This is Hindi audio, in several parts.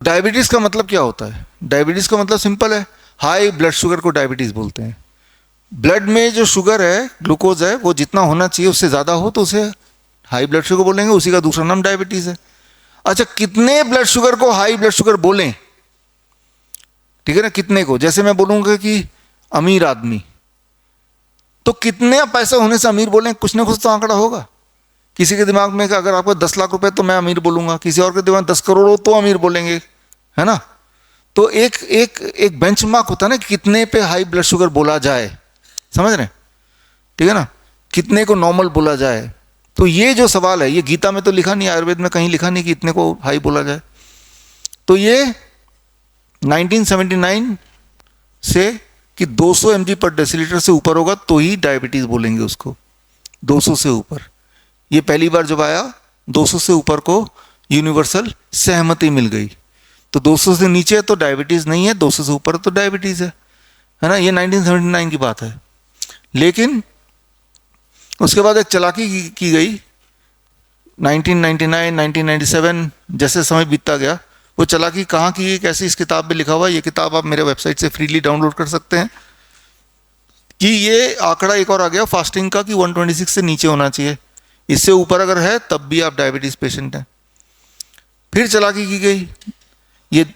डायबिटीज का मतलब क्या होता है? डायबिटीज का मतलब सिंपल है, हाई ब्लड शुगर को डायबिटीज बोलते हैं। ब्लड में जो शुगर है, ग्लूकोज है, वो जितना होना चाहिए उससे ज़्यादा हो तो उसे हाई ब्लड शुगर बोलेंगे, उसी का दूसरा नाम डायबिटीज़ है। अच्छा, कितने ब्लड शुगर को हाई ब्लड शुगर बोलें? ठीक है ना, कितने को? जैसे मैं बोलूँगा कि अमीर आदमी, तो कितने पैसे होने से अमीर बोलें? कुछ ना कुछ तो आंकड़ा होगा। किसी के दिमाग में कि अगर आपको 10 लाख रुपए तो मैं अमीर बोलूँगा, किसी और के दिमाग में 10 करोड़ हो तो अमीर बोलेंगे, है ना? तो एक एक एक बेंचमार्क होता है ना कि कितने पे हाई ब्लड शुगर बोला जाए, समझ रहे हैं? ठीक है ना, कितने को नॉर्मल बोला जाए। तो ये जो सवाल है, ये गीता में तो लिखा नहीं, आयुर्वेद में कहीं लिखा नहीं कि इतने को हाई बोला जाए। तो ये 1979 से कि 200 mg पर डेसीलीटर से ऊपर होगा तो ही डायबिटीज बोलेंगे उसको, 200 से ऊपर। ये पहली बार जब आया 200 से ऊपर को यूनिवर्सल सहमति मिल गई। तो 200 से नीचे तो डायबिटीज नहीं है, 200 से ऊपर तो डायबिटीज है ना? ये 1979 की बात है। लेकिन उसके बाद एक चालाकी की गई 1999, 1997, जैसे समय बीतता गया। वो चालाकी कहाँ की, कैसे, इस किताब में लिखा हुआ है। ये किताब आप मेरे वेबसाइट से फ्रीली डाउनलोड कर सकते हैं। कि ये आंकड़ा एक और आ गया फास्टिंग का कि 126 से नीचे होना चाहिए, इससे ऊपर अगर है तब भी आप डायबिटीज पेशेंट हैं। फिर चालाकी की गई, ये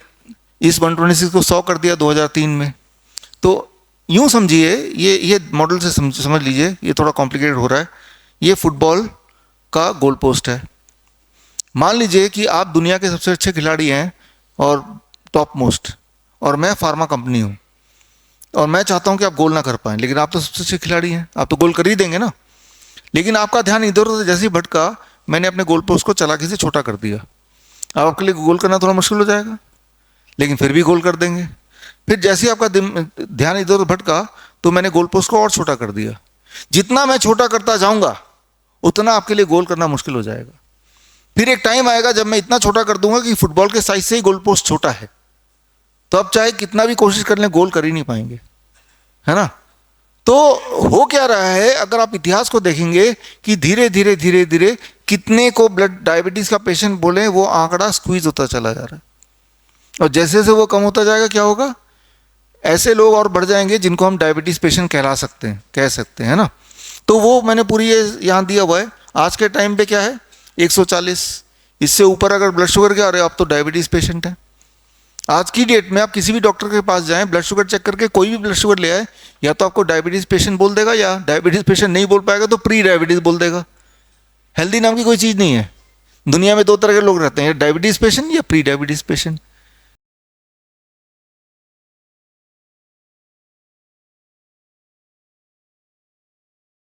इस 126 को 100 कर दिया 2003 में। तो यूं समझिए, ये मॉडल से समझ लीजिए, ये थोड़ा कॉम्प्लिकेटेड हो रहा है। ये फुटबॉल का गोल पोस्ट है। मान लीजिए कि आप दुनिया के सबसे अच्छे खिलाड़ी हैं और टॉप मोस्ट, और मैं फार्मा कंपनी हूँ, और मैं चाहता हूँ कि आप गोल ना कर पाएं, लेकिन आप तो सबसे अच्छे खिलाड़ी हैं, आप तो गोल कर ही देंगे ना। लेकिन आपका ध्यान इधर उधर जैसे ही भटका, मैंने अपने गोल पोस्ट को चालाकी से छोटा कर दिया। अब आपके लिए गोल करना थोड़ा मुश्किल हो जाएगा, लेकिन फिर भी गोल कर देंगे। फिर जैसे ही आपका ध्यान इधर उधर भटका, तो मैंने गोल पोस्ट को और छोटा कर दिया। जितना मैं छोटा करता जाऊंगा उतना आपके लिए गोल करना मुश्किल हो जाएगा। फिर एक टाइम आएगा जब मैं इतना छोटा कर दूंगा कि फुटबॉल के साइज से ही गोल पोस्ट छोटा है, तो अब चाहे कितना भी कोशिश कर लें गोल कर ही नहीं पाएंगे, है ना? तो हो क्या रहा है, अगर आप इतिहास को देखेंगे कि धीरे धीरे धीरे धीरे कितने को ब्लड डायबिटीज का पेशेंट बोले, वो आंकड़ा स्क्वीज होता चला जा रहा है। और जैसे जैसे वो कम होता जाएगा, क्या होगा, ऐसे लोग और बढ़ जाएंगे जिनको हम डायबिटीज पेशेंट कहला सकते हैं, कह सकते हैं ना। तो वो मैंने पूरी ये यहाँ दिया हुआ है। आज के टाइम पे क्या है, 140, इससे ऊपर अगर ब्लड शुगर के आ रहे हो आप तो डायबिटीज पेशेंट है। आज की डेट में आप किसी भी डॉक्टर के पास जाएं, ब्लड शुगर चेक करके कोई भी ब्लड शुगर ले आए, या तो आपको डायबिटीज पेशेंट बोल देगा, या डायबिटीज पेशेंट नहीं बोल पाएगा तो प्री डायबिटीज बोल देगा। हेल्दी नाम की कोई चीज़ नहीं है। दुनिया में दो तरह के लोग रहते हैं, डायबिटीज पेशेंट या प्री डायबिटीज पेशेंट।